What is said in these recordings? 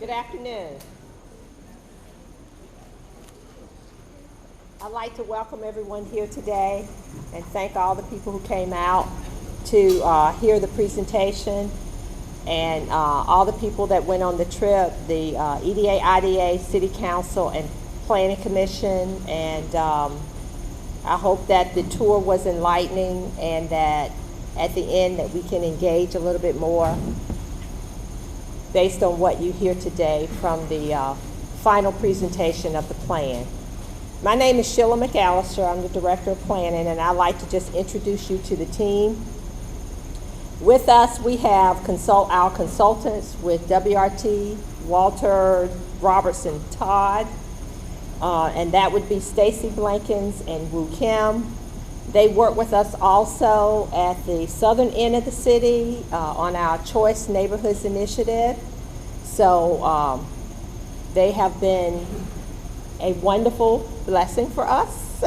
Good afternoon. I'd like to welcome everyone here today and thank all the people who came out to hear the presentation and all the people that went on the trip, the EDA, IDA, City Council, and Planning Commission. And I hope that the tour was enlightening and that at the end that we can engage a little bit more based on what you hear today from the final presentation of the plan. My name is Sheila McAllister. I'm the Director of Planning, and I'd like to just introduce you to the team. With us, we have our consultants with WRT, Walter Robertson Todd, and that would be Stacy Blankins and Woo Kim. They work with us also at the southern end of the city on our Choice Neighborhoods Initiative. So they have been a wonderful blessing for us.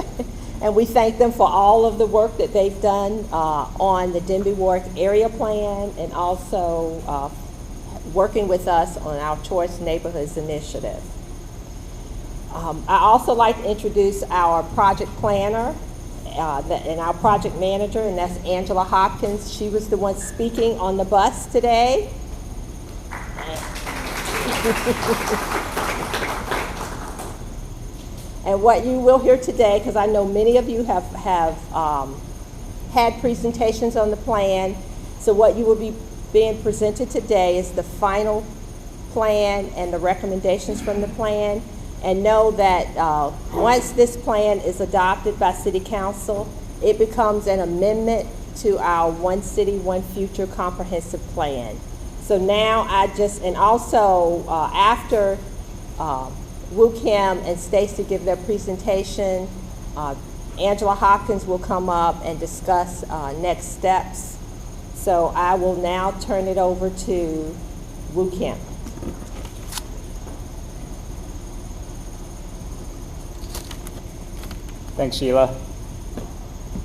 And we thank them for all of the work that they've done on the Denbigh-Warwick Area Plan and also working with us on our Choice Neighborhoods Initiative. I also like to introduce our project planner and our project manager, and that's Angela Hopkins. She was the one speaking on the bus today. And what you will hear today, because I know many of you have had presentations on the plan, so what you will be being presented today is the final plan and the recommendations from the plan. And know that once this plan is adopted by City Council, it becomes an amendment to our One City, One Future comprehensive plan. So now after Woo Kim and Stacy give their presentation, Angela Hopkins will come up and discuss next steps. So I will now turn it over to Woo Kim. Thanks, Sheila.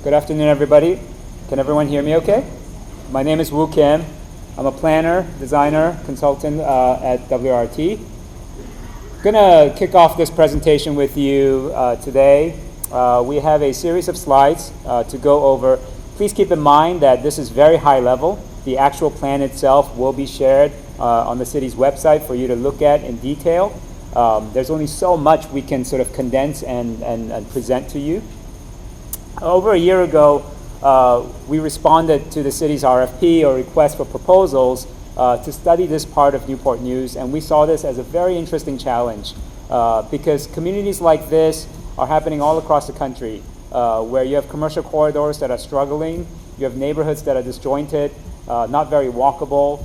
Good afternoon, everybody. Can everyone hear me okay? My name is Woo Kim. I'm a planner, designer, consultant at WRT. Gonna kick off this presentation with you today. We have a series of slides to go over. Please keep in mind that this is very high level. The actual plan itself will be shared on the city's website for you to look at in detail. There's only so much we can sort of condense and present to you. Over a year ago, we responded to the city's RFP, or request for proposals, to study this part of Newport News, and we saw this as a very interesting challenge because communities like this are happening all across the country, where you have commercial corridors that are struggling, you have neighborhoods that are disjointed, not very walkable,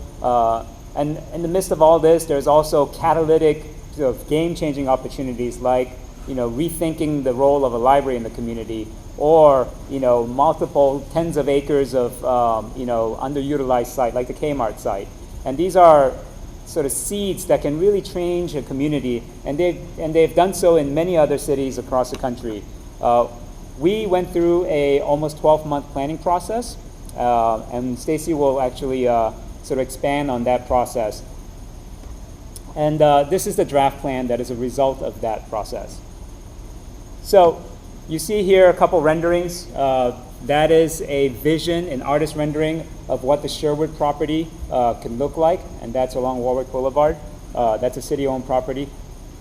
and in the midst of all this, there's also catalytic game-changing opportunities like, rethinking the role of a library in the community, or, multiple tens of acres of, underutilized site like the Kmart site. And these are sort of seeds that can really change a community, and they've done so in many other cities across the country. We went through a almost 12-month planning process, and Stacy will actually sort of expand on that process. And this is the draft plan that is a result of that process. So you see here a couple renderings. That is a vision, an artist rendering of what the Sherwood property can look like, and that's along Warwick Boulevard. That's a city-owned property.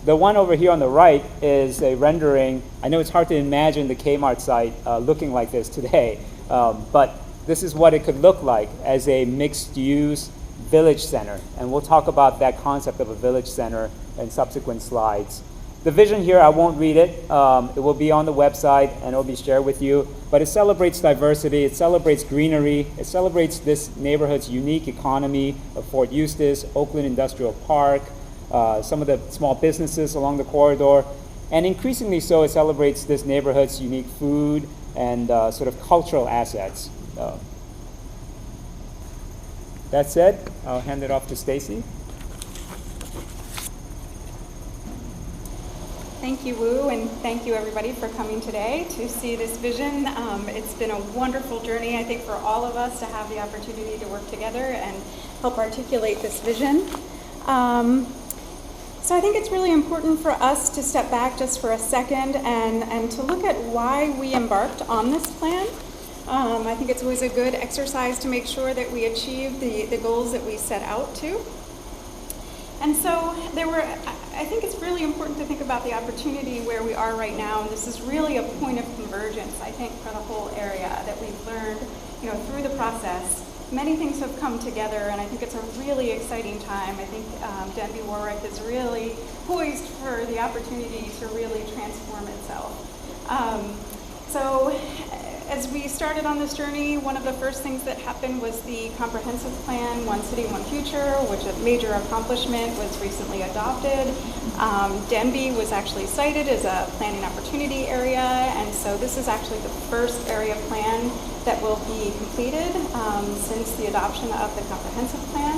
The one over here on the right is a rendering. I know it's hard to imagine the Kmart site looking like this today, but this is what it could look like as a mixed-use village center, and we'll talk about that concept of a village center in subsequent slides. The vision here, I won't read it. It will be on the website and it will be shared with you, but it celebrates diversity, it celebrates greenery, it celebrates this neighborhood's unique economy of Fort Eustis, Oakland Industrial Park, some of the small businesses along the corridor, and increasingly so it celebrates this neighborhood's unique food and sort of cultural assets. That said, I'll hand it off to Stacy. Thank you, Woo, and thank you everybody for coming today to see this vision. It's been a wonderful journey, I think, for all of us to have the opportunity to work together and help articulate this vision. So I think it's really important for us to step back just for a second and to look at why we embarked on this plan. I think it's always a good exercise to make sure that we achieve the goals that we set out to. And so I think it's really important to think about the opportunity where we are right now, and this is really a point of convergence, I think, for the whole area that we've learned, through the process. Many things have come together, and I think it's a really exciting time. I think Denbigh-Warwick is really poised for the opportunity to really transform itself. So as we started on this journey, one of the first things that happened was the comprehensive plan, One City, One Future, which a major accomplishment was recently adopted. Denbigh was actually cited as a planning opportunity area, and so this is actually the first area plan that will be completed since the adoption of the comprehensive plan.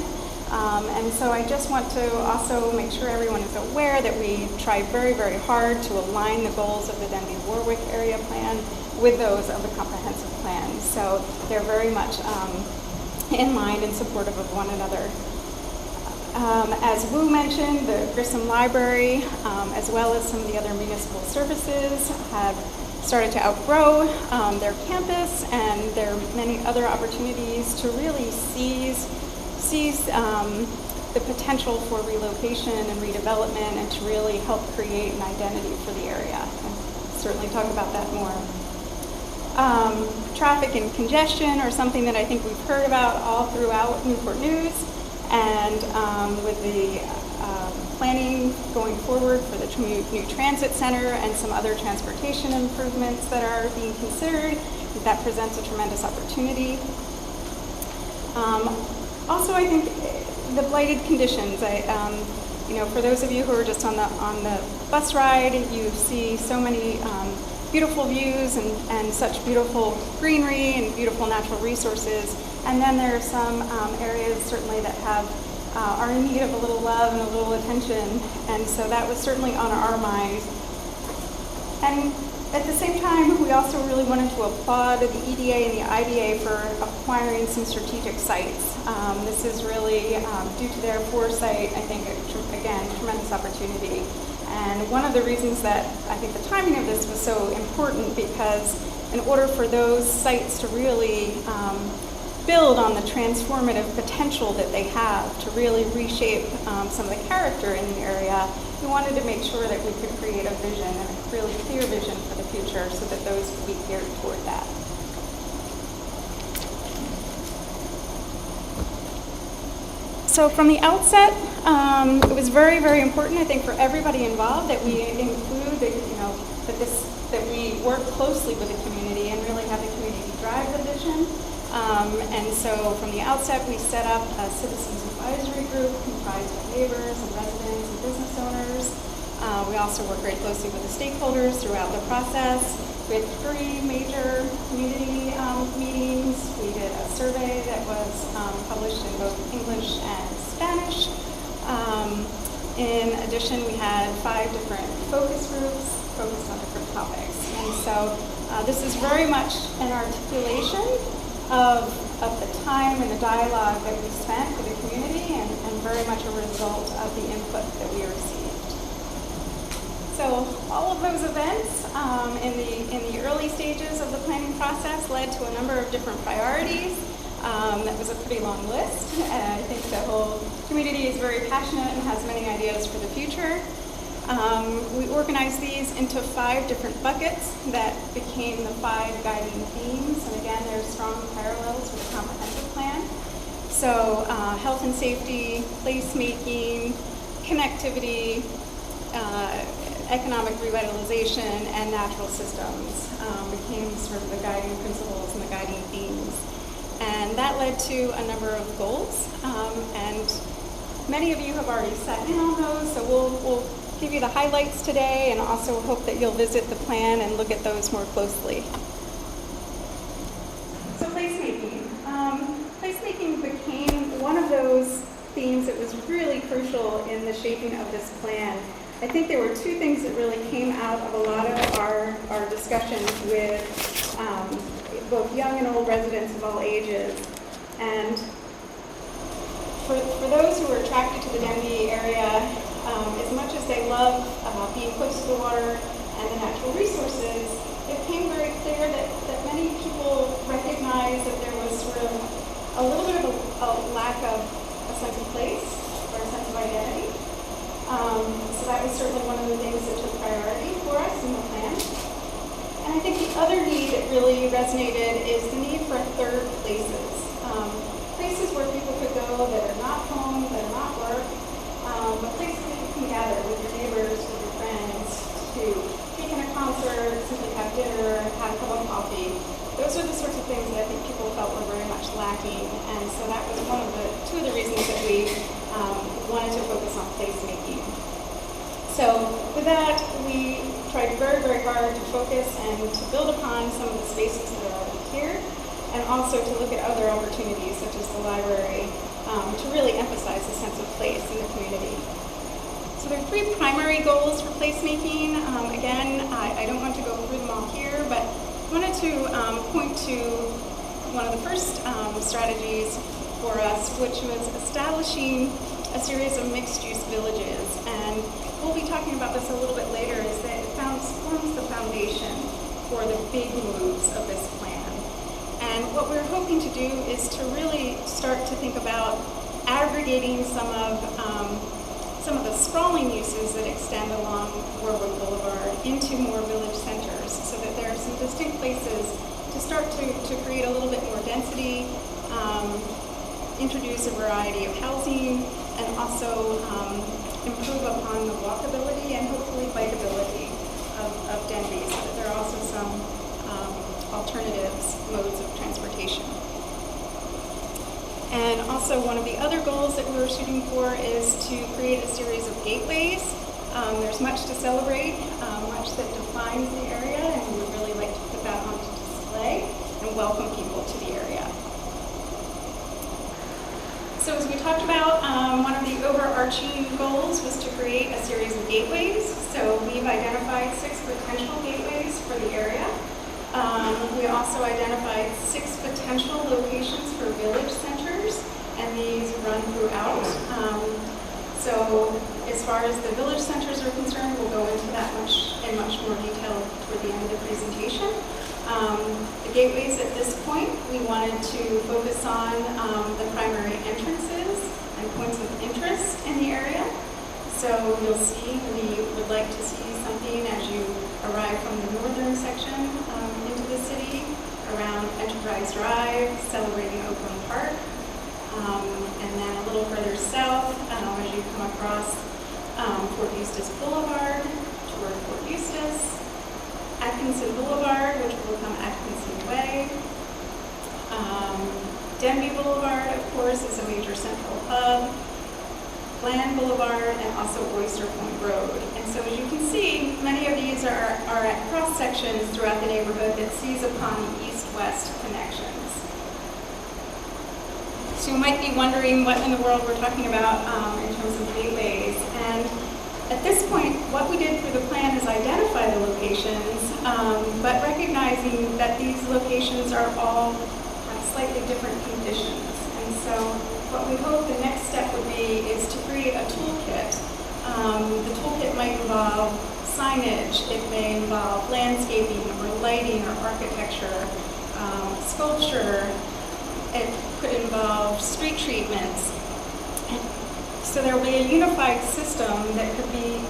And so I just want to also make sure everyone is aware that we try very, very hard to align the goals of the Denbigh-Warwick Area Plan with those of the comprehensive plan. So they're very much in line and supportive of one another. As Wu mentioned, the Grissom Library, as well as some of the other municipal services, have started to outgrow their campus, and there are many other opportunities to really seize the potential for relocation and redevelopment, and to really help create an identity for the area. And certainly talk about that more. Traffic and congestion are something that I think we've heard about all throughout Newport News, and with the planning going forward for the new transit center and some other transportation improvements that are being considered, that presents a tremendous opportunity. Also, I think the blighted conditions. For those of you who are just on the bus ride, you see so many beautiful views and such beautiful greenery and beautiful natural resources. And then there are some areas certainly that are in need of a little love and a little attention. And so that was certainly on our mind. And at the same time, we also really wanted to applaud the EDA and the IDA for acquiring some strategic sites. This is really, due to their foresight, I think, again, tremendous opportunity. And one of the reasons that I think the timing of this was so important, because in order for those sites to really build on the transformative potential that they have to really reshape some of the character in the area, we wanted to make sure that we could create a vision, and a really clear vision for the future, so that those could be geared toward that. So from the outset, it was very, very important, I think, for everybody involved that we include, that we work closely with the community and really have the community drive the vision. And so from the outset, we set up a citizens advisory group comprised of neighbors and residents and business owners. We also work very closely with the stakeholders throughout the process. We had 3 major community meetings. We did a survey that was published in both English and Spanish. In addition, we had 5 different focus groups focused on different topics. And so this is very much an articulation of the time and the dialogue that we spent with the community, and very much a result of the input that we received. So all of those events in the early stages of the planning process led to a number of different priorities. That was a pretty long list, and I think the whole community is very passionate and has many ideas for the future. We organized these into 5 different buckets that became the 5 guiding themes, and again, there's strong parallels with the comprehensive plan. So health and safety, placemaking, connectivity, economic revitalization, and natural systems became sort of the guiding principles and the guiding themes. And that led to a number of goals, and many of you have already sat in on those, so we'll give you the highlights today, and also hope that you'll visit the plan and look at those more closely. So placemaking. Placemaking became one of those themes that was really crucial in the shaping of this plan. I think there were 2 things that really came out of a lot of our discussions with both young and old residents of all ages. And for those who are attracted to the Denbigh area, as much as they love being close to the water and the natural resources, it became very clear that many people recognized that there was sort of a little bit of a lack of a sense of place or a sense of identity. So that was certainly one of the things that took priority for us in the plan. And I think the other need that really resonated is the need for third places. Places where people could go that are not home, that are not work, but places that you can gather with your neighbors, with your friends, to take in a concert, simply have dinner, have a cup of coffee. Those are the sorts of things that I think people felt were very much lacking. And so that was two of the reasons that we wanted to focus on placemaking. So with that, we tried very, very hard to focus and to build upon some of the spaces that are already here, and also to look at other opportunities, such as the library, to really emphasize the sense of place in the community. So there are three primary goals for placemaking. Again, I don't want to go through them all here, but I wanted to point to one of the first strategies for us, which was establishing a series of mixed-use villages. And we'll be talking about this a little bit later, is that it forms the foundation for the big moves of this plan. And what we're hoping to do is to really start to think about aggregating some of the sprawling uses that extend along Warwick Boulevard into more village centers, so that there are some distinct places to start to create a little bit more density, introduce a variety of housing, and also improve upon the walkability and hopefully bikeability of Denbigh, so that there are also some alternatives, modes of transportation. And also one of the other goals that we were shooting for is to create a series of gateways. There's much to celebrate, much that defines the area, and we would really like to put that onto display and welcome people to the area. So as we talked about, one of the overarching goals was to create a series of gateways. So we've identified 6 potential gateways for the area. We also identified 6 potential locations for village centers, and these run throughout. So as far as the village centers are concerned, we'll go into that in much more detail toward the end of the presentation. The gateways at this point, we wanted to focus on the primary entrances and points of interest in the area. So you'll see, we would like to see something as you arrive from the northern section into the city, around Enterprise Drive, celebrating Oakland Park, and then a little further south as you come across Fort Eustis Boulevard toward Fort Eustis, Atkinson Boulevard, which will become Atkinson Way. Denbigh Boulevard, of course, is a major central hub. Bland Boulevard, and also Oyster Point Road. And so as you can see, many of these are at cross sections throughout the neighborhood that seize upon the east-west connections. So you might be wondering what in the world we're talking about in terms of gateways. And at this point, what we did through the plan is identify the locations, but recognizing that these locations are all have slightly different conditions. And so what we hope the next step would be is to create a toolkit. The toolkit might involve signage, it may involve landscaping or lighting or architecture, sculpture, it could involve street treatments. So there will be a unified system that could be,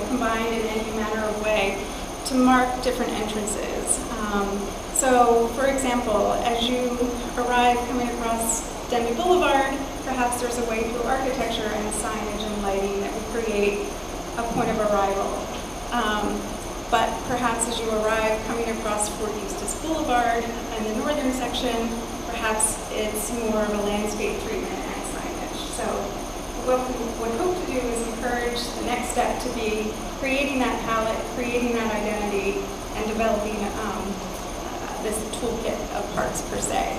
combined in any manner of way to mark different entrances. So, for example, as you arrive coming across Denbigh Boulevard, perhaps there's a way through architecture and signage and lighting that would create a point of arrival. But perhaps as you arrive coming across Fort Eustis Boulevard and the northern section, perhaps it's more of a landscape treatment and signage. So what we would hope to do is encourage the next step to be creating that palette, creating that identity, and developing this toolkit of parts per se.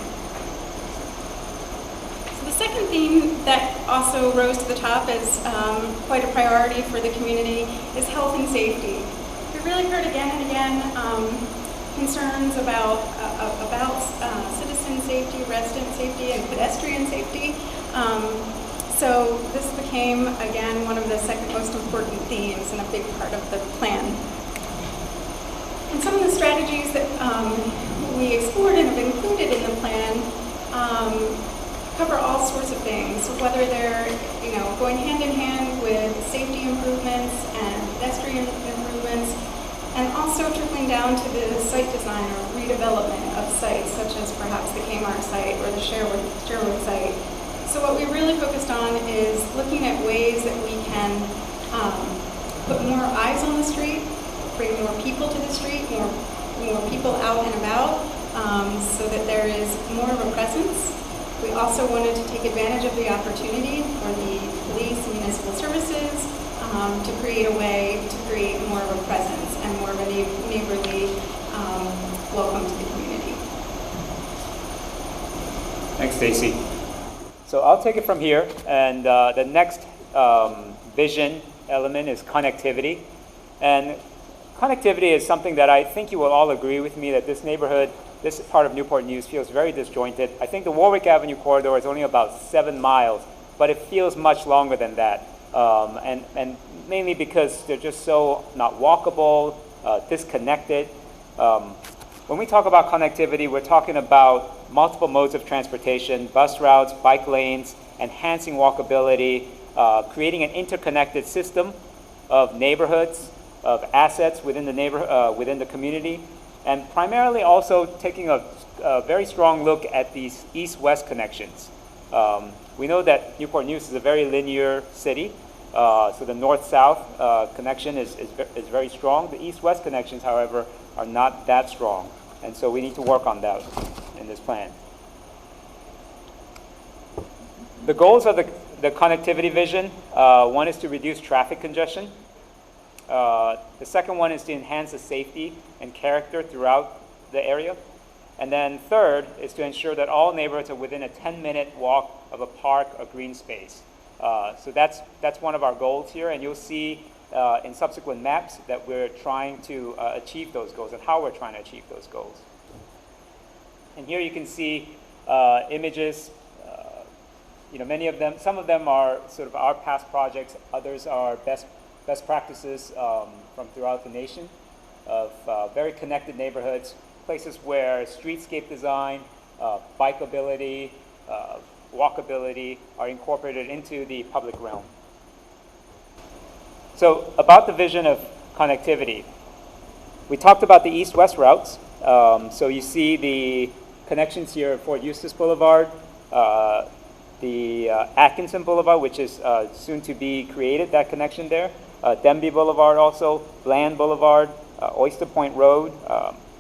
The second theme that also rose to the top as quite a priority for the community is health and safety. We really heard again and again concerns about citizen safety, resident safety, and pedestrian safety. So this became, again, one of the second most important themes and a big part of the plan. And some of the strategies that we explored and have included in the plan cover all sorts of things, whether they're going hand in hand with safety improvements and pedestrian improvements, and also trickling down to the site design or redevelopment of sites, such as perhaps the Kmart Site or the Sherwood Site. So what we really focused on is looking at ways that we can put more eyes on the street, bring more people to the street, more people out and about, so that there is more of a presence. We also wanted to take advantage of the opportunity for the police and municipal services to create a way to create more of a presence and more of a neighborly welcome to the community. Thanks, Stacy. So I'll take it from here, and the next vision element is connectivity. And connectivity is something that I think you will all agree with me that this neighborhood, this part of Newport News feels very disjointed. I think the Warwick Avenue corridor is only about 7 miles, but it feels much longer than that. And mainly because they're just so not walkable, disconnected. When we talk about connectivity, we're talking about multiple modes of transportation, bus routes, bike lanes, enhancing walkability, creating an interconnected system of neighborhoods, of assets within the within the community, and primarily also taking a very strong look at these east-west connections. We know that Newport News is a very linear city, so the north-south connection is very strong. The east-west connections, however, are not that strong, and so we need to work on that in this plan. The goals of the connectivity vision, one is to reduce traffic congestion. The second one is to enhance the safety and character throughout the area. And then third is to ensure that all neighborhoods are within a 10-minute walk of a park or green space. So that's one of our goals here, and you'll see in subsequent maps that we're trying to achieve those goals and how we're trying to achieve those goals. And here you can see images. Many of them, some of them are sort of our past projects, others are best practices from throughout the nation of very connected neighborhoods, places where streetscape design, bikeability, walkability are incorporated into the public realm. So about the vision of connectivity, we talked about the east-west routes. So you see the connections here at Fort Eustis Boulevard, the Atkinson Boulevard, which is soon to be created, that connection there. Denbigh Boulevard also, Bland Boulevard, Oyster Point Road.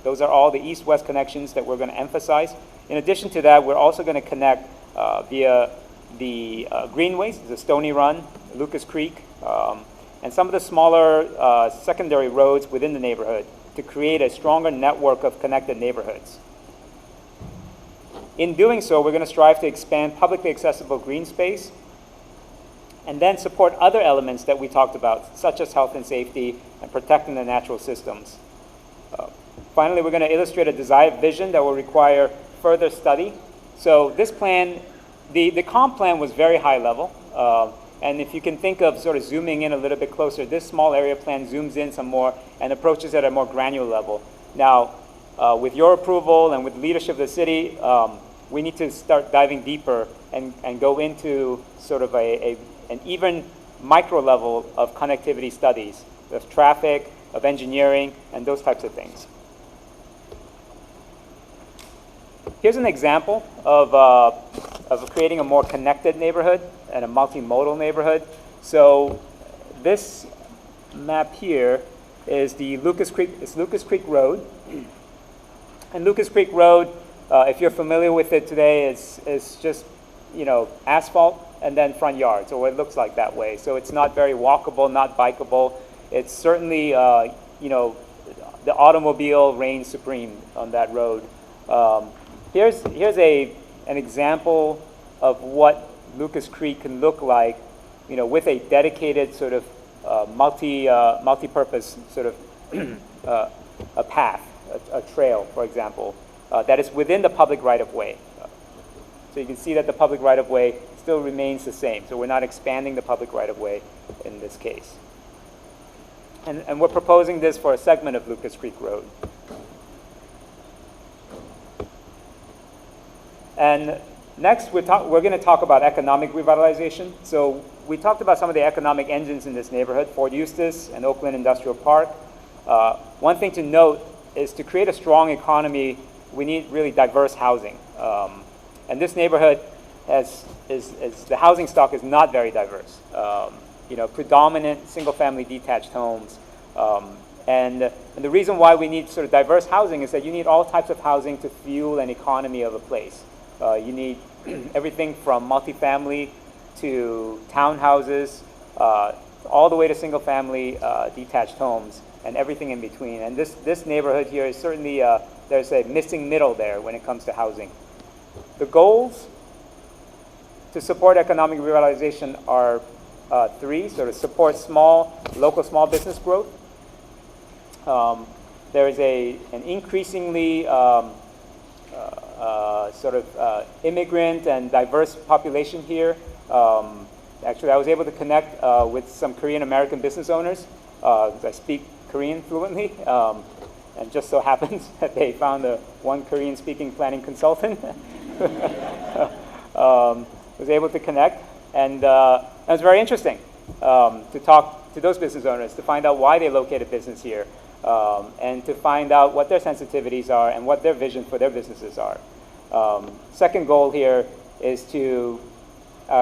Those are all the east-west connections that we're going to emphasize. In addition to that, we're also going to connect via the greenways, the Stony Run, Lucas Creek, and some of the smaller secondary roads within the neighborhood to create a stronger network of connected neighborhoods. In doing so, we're going to strive to expand publicly accessible green space and then support other elements that we talked about, such as health and safety and protecting the natural systems. Finally, we're going to illustrate a desired vision that will require further study. So this plan, the comp plan was very high level. And if you can think of sort of zooming in a little bit closer, this small area plan zooms in some more and approaches at a more granular level. Now, with your approval and with leadership of the city, we need to start diving deeper and go into sort of an even micro level of connectivity studies, of traffic, of engineering, and those types of things. Here's an example of creating a more connected neighborhood and a multimodal neighborhood. So this map here is the Lucas Creek Road. And Lucas Creek Road, if you're familiar with it today, is just, asphalt and then front yard. So it looks like that way. So it's not very walkable, not bikeable. It's certainly, the automobile reigns supreme on that road. Here's an example of what Lucas Creek can look like, with a dedicated sort of multi-purpose sort of a path, a trail, for example, that is within the public right-of-way. So you can see that the public right-of-way still remains the same. So we're not expanding the public right-of-way in this case. And we're proposing this for a segment of Lucas Creek Road. And next, we're going to talk about economic revitalization. So we talked about some of the economic engines in this neighborhood, Fort Eustis and Oakland Industrial Park. One thing to note is to create a strong economy, we need really diverse housing. And this neighborhood the housing stock is not very diverse. Predominant single-family detached homes. And the reason why we need sort of diverse housing is that you need all types of housing to fuel an economy of a place. You need everything from multifamily to townhouses, all the way to single-family detached homes, and everything in between. And this neighborhood here is certainly, there's a missing middle there when it comes to housing. The goals to support economic revitalization are three. So to support local small business growth. There is an increasingly immigrant and diverse population here. Actually, I was able to connect with some Korean American business owners. I speak Korean fluently, and just so happens that they found one Korean-speaking planning consultant. Was able to connect, and it was very interesting to talk to those business owners, to find out why they located business here, and to find out what their sensitivities are and what their vision for their businesses are. Second goal here is to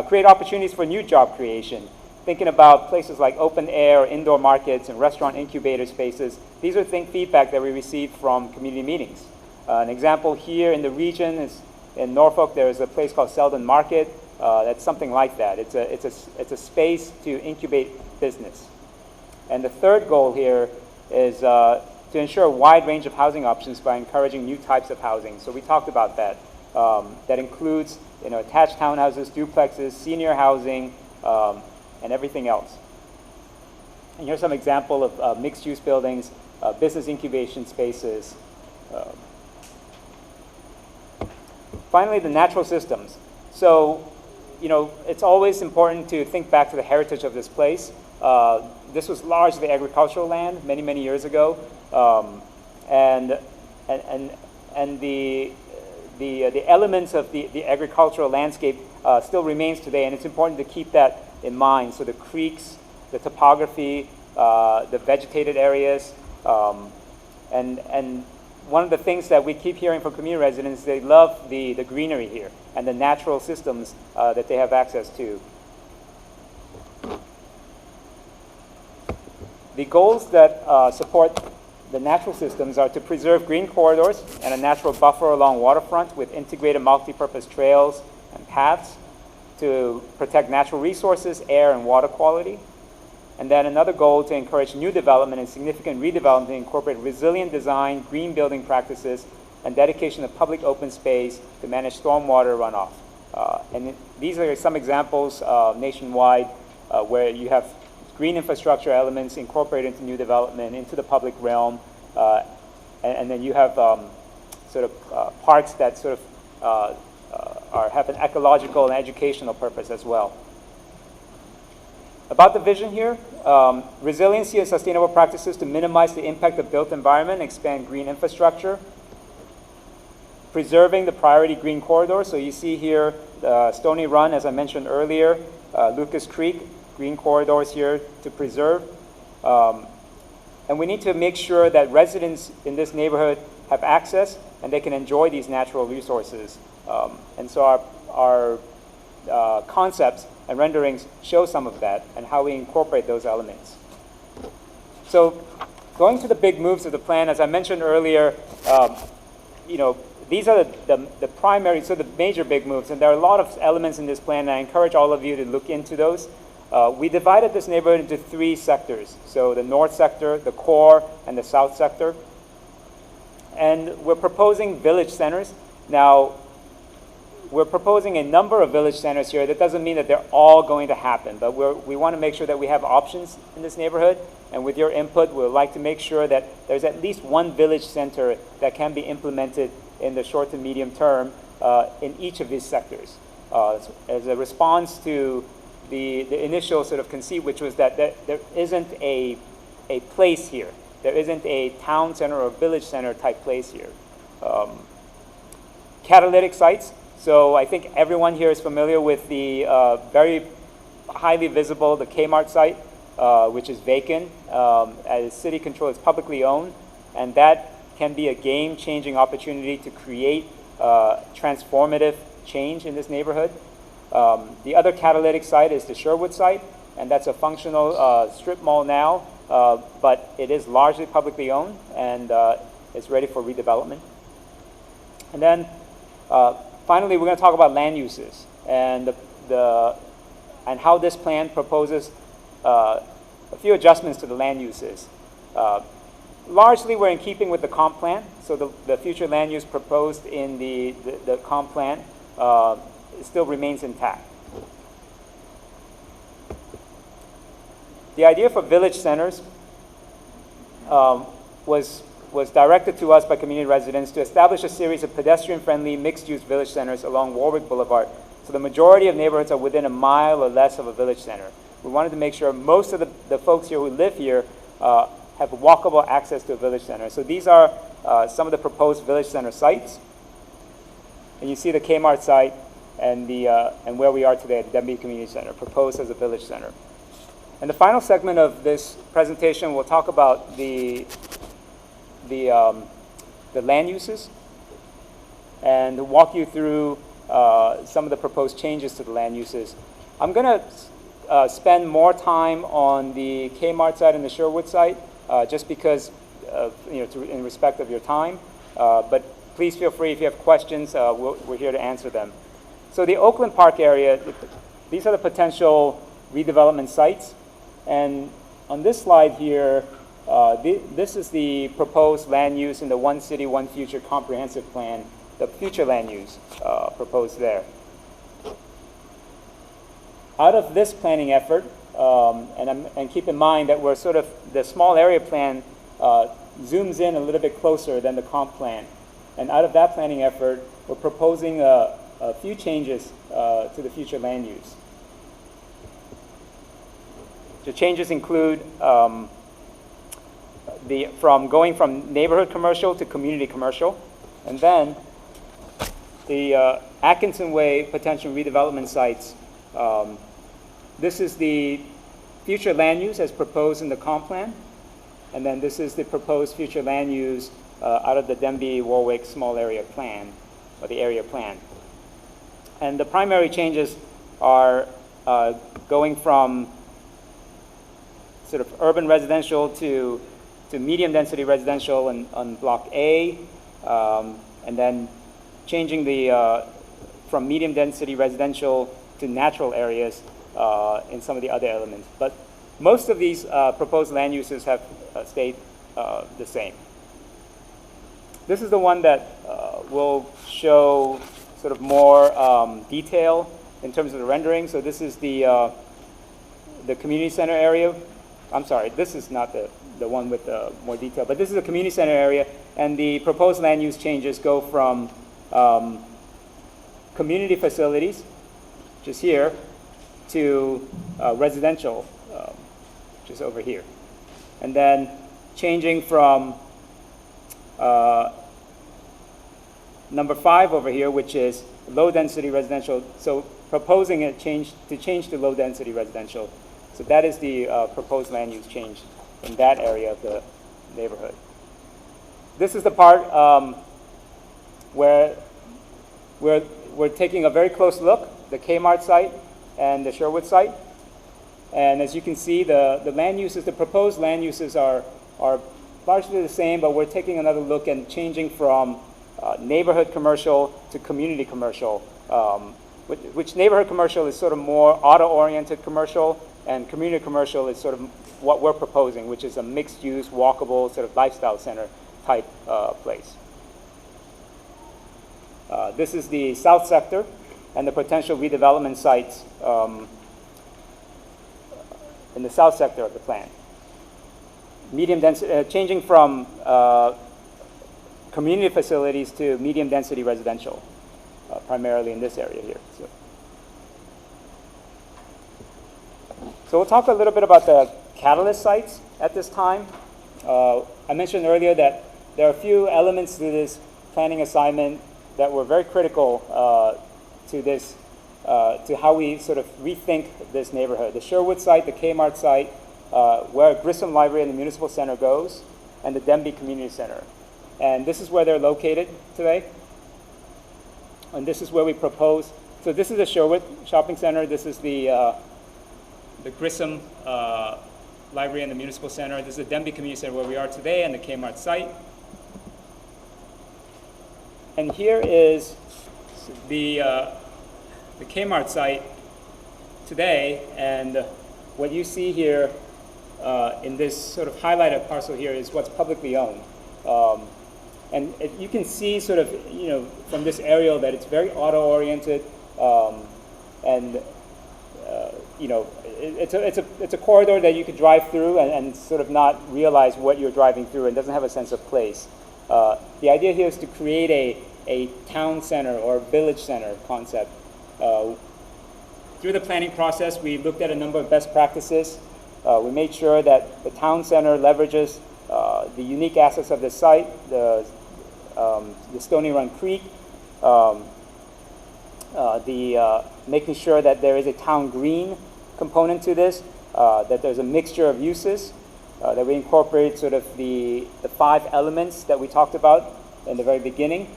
create opportunities for new job creation, thinking about places like open air, indoor markets, and restaurant incubator spaces. These are feedback that we received from community meetings. An example here in the region is in Norfolk. There is a place called Selden Market. That's something like that. It's a space to incubate business. And the third goal here is to ensure a wide range of housing options by encouraging new types of housing. So we talked about that. That includes attached townhouses, duplexes, senior housing, and everything else. And here's some example of mixed-use buildings, business incubation spaces. Finally, the natural systems. So, it's always important to think back to the heritage of this place. This was largely agricultural land many, many years ago, and the elements of the agricultural landscape still remains today, and it's important to keep that in mind. So the creeks, the topography, the vegetated areas, and one of the things that we keep hearing from community residents, they love the greenery here and the natural systems that they have access to. The goals that support the natural systems are to preserve green corridors and a natural buffer along waterfront with integrated multi-purpose trails and paths to protect natural resources, air, and water quality. And then another goal to encourage new development and significant redevelopment to incorporate resilient design, green building practices, and dedication of public open space to manage stormwater runoff. And these are some examples nationwide where you have green infrastructure elements incorporated into new development, into the public realm, and then you have parks that have an ecological and educational purpose as well. About the vision here, resiliency and sustainable practices to minimize the impact of built environment, expand green infrastructure, preserving the priority green corridor. So you see here Stony Run, as I mentioned earlier, Lucas Creek, green corridors here to preserve. And we need to make sure that residents in this neighborhood have access and they can enjoy these natural resources. And so our concepts and renderings show some of that and how we incorporate those elements. So going to the big moves of the plan, as I mentioned earlier, these are the primary, so the major big moves, and there are a lot of elements in this plan, and I encourage all of you to look into those. We divided this neighborhood into three sectors, so the north sector, the core, and the south sector. And we're proposing village centers. Now, we're proposing a number of village centers here. That doesn't mean that they're all going to happen, but we want to make sure that we have options in this neighborhood, and with your input, we'd like to make sure that there's at least one village center that can be implemented in the short to medium term in each of these sectors. as a response to the initial sort of conceit, which was that there isn't a place here. There isn't a town center or village center type place here. Catalytic sites. So I think everyone here is familiar with the very highly visible, the Kmart site, which is vacant. As city control, it's publicly owned, and that can be a game-changing opportunity to create transformative change in this neighborhood. The other catalytic site is the Sherwood Site, and that's a functional strip mall now, but it is largely publicly owned and is ready for redevelopment. And then finally, we're going to talk about land uses and and how this plan proposes a few adjustments to the land uses. Largely, we're in keeping with the comp plan, so the future land use proposed in the comp plan still remains intact. The idea for village centers was directed to us by community residents to establish a series of pedestrian-friendly, mixed-use village centers along Warwick Boulevard. So the majority of neighborhoods are within a mile or less of a village center. We wanted to make sure most of the folks here who live here have walkable access to a village center. So these are some of the proposed village center sites. And you see the Kmart site and where we are today at the Denbigh Community Center, proposed as a village center. And the final segment of this presentation, we'll talk about the land uses and walk you through some of the proposed changes to the land uses. I'm going to spend more time on the Kmart site and the Sherwood site, just because in respect of your time. But please feel free, if you have questions, we're here to answer them. So the Oakland Park area, these are the potential redevelopment sites. And on this slide here, this is the proposed land use in the One City, One Future comprehensive plan, the future land use proposed there. Out of this planning effort, and keep in mind that we're sort of, the small area plan zooms in a little bit closer than the comp plan. And out of that planning effort, we're proposing a few changes to the future land use. The changes include going from neighborhood commercial to community commercial, and then the Atkinson Way potential redevelopment sites. This is the future land use as proposed in the comp plan, and then this is the proposed future land use out of the Denbigh-Warwick small area plan, or the area plan. And the primary changes are going from sort of urban residential to medium density residential on block A, and then changing from medium density residential to natural areas in some of the other elements. But most of these proposed land uses have stayed the same. This is the one that will show sort of more detail in terms of the rendering. So this is the community center area. I'm sorry, this is not the one with more detail, but this is the community center area, and the proposed land use changes go from community facilities, which is here, to residential, which is over here. And then changing from number 5 over here, which is low density residential, so proposing a change to low density residential. So that is the proposed land use change in that area of the neighborhood. This is the part where we're taking a very close look, the Kmart site and the Sherwood site. And as you can see, the land uses, the proposed land uses are largely the same, but we're taking another look and changing from neighborhood commercial to community commercial, which neighborhood commercial is sort of more auto-oriented commercial, and community commercial is sort of what we're proposing, which is a mixed-use, walkable, sort of lifestyle center type place. This is the south sector and the potential redevelopment sites in the south sector of the plan. Medium density, changing from community facilities to medium density residential, primarily in this area here. So So we'll talk a little bit about the Catalytic Sites at this time. I mentioned earlier that there are a few elements to this planning assignment that were very critical to this, to how we sort of rethink this neighborhood. The Sherwood Site, the Kmart Site, where Grissom Library and the Municipal Center goes, and the Denbigh Community Center. And this is where they're located today. And this is where we propose. So this is the Sherwood Shopping Center. This is the Grissom Library and the Municipal Center. This is the Denbigh Community Center where we are today, and the Kmart Site. And here is the Kmart Site today, and what you see here in this sort of highlighted parcel here is what's publicly owned. And you can see sort of, from this aerial that it's very auto-oriented, and it's a corridor that you could drive through and sort of not realize what you're driving through, and doesn't have a sense of place. The idea here is to create a town center or village center concept. Through the planning process, we looked at a number of best practices. We made sure that the town center leverages the unique assets of the site, the Stony Run Creek, making sure that there is a town green component to this, that there's a mixture of uses, that we incorporate sort of the 5 elements that we talked about in the very beginning.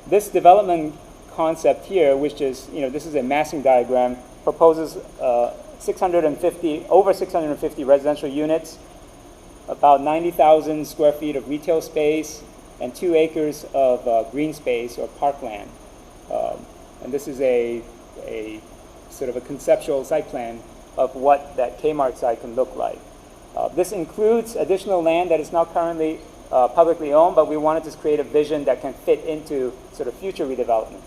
This development concept here, which is, this is a massing diagram, proposes over 650 residential units, about 90,000 square feet of retail space, and 2 acres of green space or parkland. And this is a sort of a conceptual site plan of what that Kmart site can look like. This includes additional land that is not currently publicly owned, but we wanted to create a vision that can fit into sort of future redevelopment.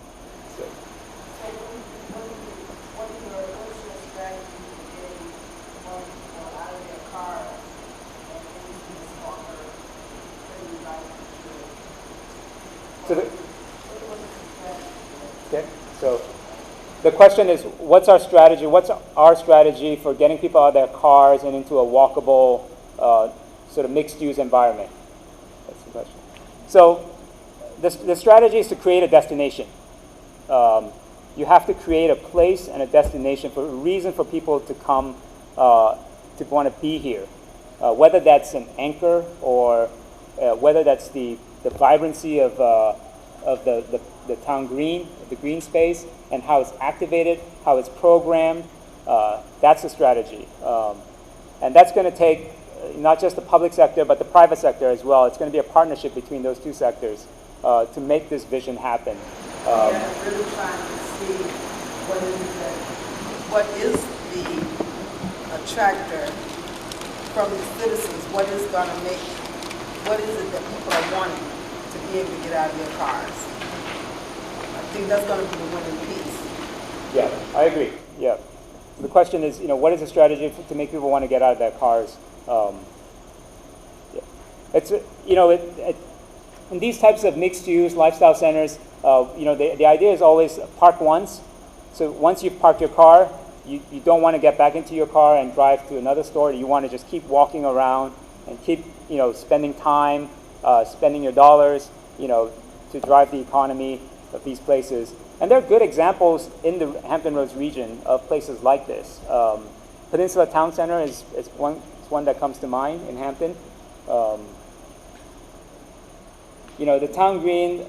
So. So the question is, what's our strategy? What's our strategy for getting people out of their cars and into a walkable sort of mixed-use environment? That's the question. So the strategy is to create a destination. You have to create a place and a destination for a reason for people to come to want to be here. Whether that's an anchor or whether that's the vibrancy of the town green, the green space, and how it's activated, how it's programmed. That's the strategy. And that's going to take not just the public sector, but the private sector as well. It's going to be a partnership between those 2 sectors to make this vision happen. I'm really trying to see what is the attractor from the citizens. What is it that people are wanting to be able to get out of their cars? I think that's going to be the winning piece. Yeah, I agree. Yeah. The question is, what is the strategy to make people want to get out of their cars? Yeah. It's, in these types of mixed-use lifestyle centers, the idea is always park once. So once you've parked your car, you don't want to get back into your car and drive to another store. You want to just keep walking around and keep, spending time, spending your dollars, to drive the economy of these places. And there are good examples in the Hampton Roads region of places like this. Peninsula Town Center is one that comes to mind in Hampton. The town green,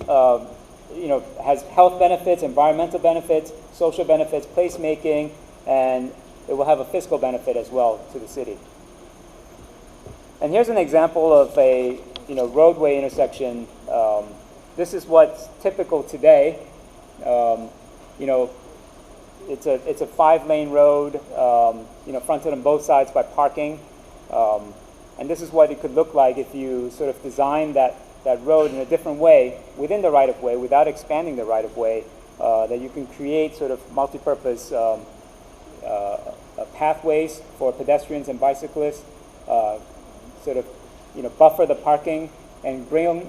has health benefits, environmental benefits, social benefits, placemaking, and it will have a fiscal benefit as well to the city. And here's an example of a roadway intersection. This is what's typical today. It's a 5-lane road, fronted on both sides by parking. And this is what it could look like if you sort of design that road in a different way within the right-of-way without expanding the right-of-way, that you can create sort of multi-purpose pathways for pedestrians and bicyclists, buffer the parking and bring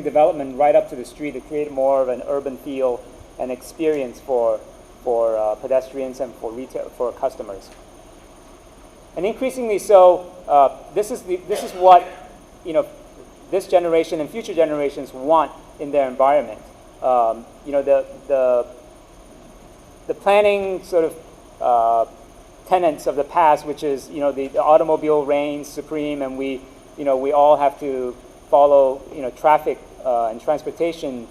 development right up to the street to create more of an urban feel and experience for pedestrians and for retail, for customers. And increasingly so, this is what, you know, this generation and future generations want in their environment. You know, the planning sort of tenets of the past, which is, you know, the automobile reigns supreme, and we all have to follow, you know, traffic and transportation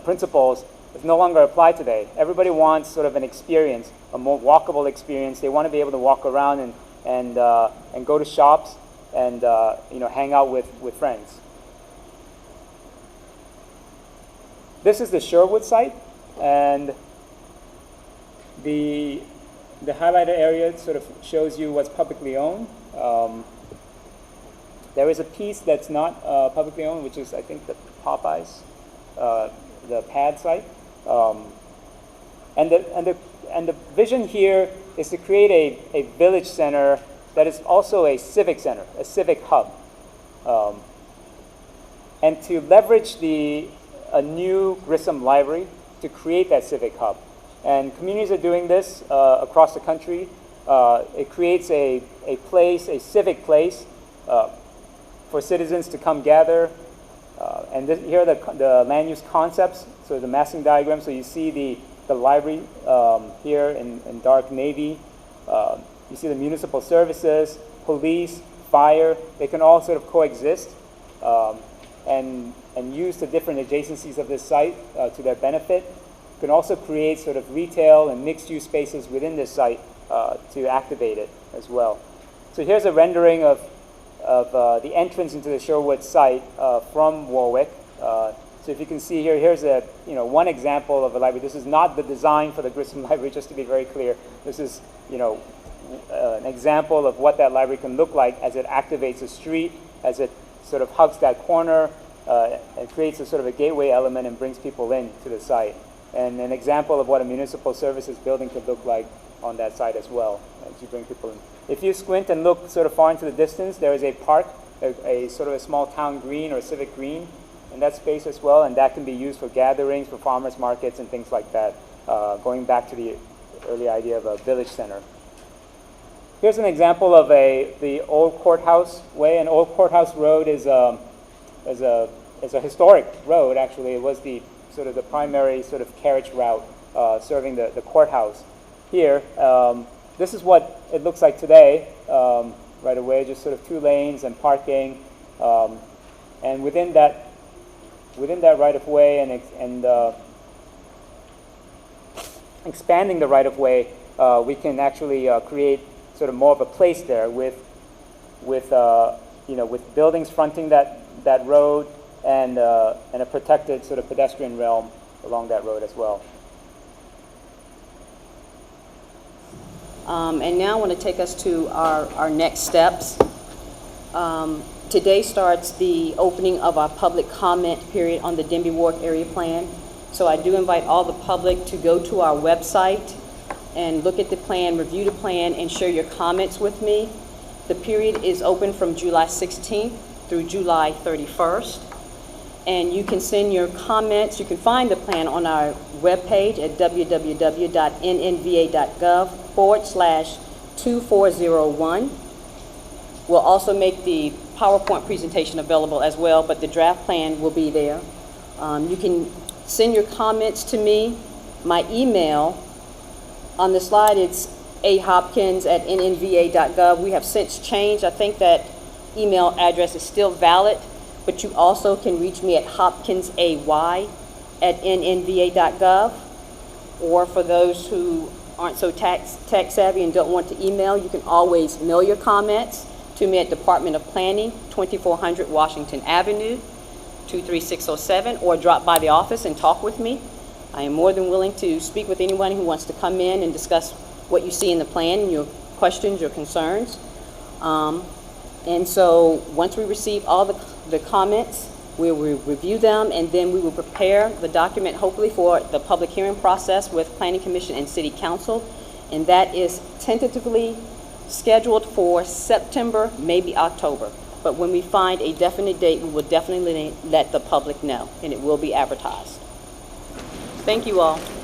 principles, is no longer applied today. Everybody wants sort of an experience, a more walkable experience. They want to be able to walk around and go to shops and you know, hang out with friends. This is the Sherwood Site, and the highlighted area sort of shows you what's publicly owned. There is a piece that's not publicly owned, which is, I think, the Popeyes, the pad site. And the vision here is to create a village center that is also a civic center, a civic hub, and to leverage a new Grissom library to create that civic hub. And communities are doing this across the country. It creates a place, a civic place, for citizens to come gather. And here are the land use concepts, so the massing diagram. So you see the library here in dark navy. You see the municipal services, police, fire. They can all sort of coexist and use the different adjacencies of this site to their benefit. You can also create sort of retail and mixed-use spaces within this site to activate it as well. So here's a rendering of the entrance into the Sherwood site from Warwick. So if you can see here, here's one example of a library. This is not the design for the Grissom Library, just to be very clear. This is, you know, an example of what that library can look like as it activates a street, as it sort of hugs that corner, and creates a sort of a gateway element and brings people in to the site. And an example of what a municipal services building could look like on that site as well, as you bring people in. If you squint and look sort of far into the distance, there is a park, a sort of a small town green or civic green in that space as well, and that can be used for gatherings, for farmers markets and things like that, going back to the early idea of a village center. Here's an example of the old Courthouse Way. And Old Courthouse Road is a historic road, actually. It was the sort of the primary sort of carriage route serving the courthouse here. This is what it looks like today, right away, just sort of 2 lanes and parking. And within that right-of-way and expanding the right-of-way, we can actually create sort of more of a place there with buildings fronting that road and a protected sort of pedestrian realm along that road as well. And now I want to take us to our next steps. Today starts the opening of our public comment period on the Denbigh-Warwick Area Plan. So I do invite all the public to go to our website and look at the plan, review the plan, and share your comments with me. The period is open from July 16th through July 31st. And you can send your comments. You can find the plan on our webpage at www.nnva.gov/2401. We'll also make the PowerPoint presentation available as well, but the draft plan will be there. You can send your comments to me. My email on the slide, it's ahopkins@nnva.gov. We have since changed. I think that email address is still valid, but you also can reach me at hopkinsay@nnva.gov. Or for those who aren't so tech savvy and don't want to email, you can always mail your comments to me at Department of Planning, 2400 Washington Avenue, 23607, or drop by the office and talk with me. I am more than willing to speak with anyone who wants to come in and discuss what you see in the plan and your questions, your concerns. And so once we receive all the comments, we will review them, and then we will prepare the document, hopefully for the public hearing process with Planning Commission and City Council. And that is tentatively scheduled for September, maybe October. But when we find a definite date, we will definitely let the public know, and it will be advertised. Thank you all.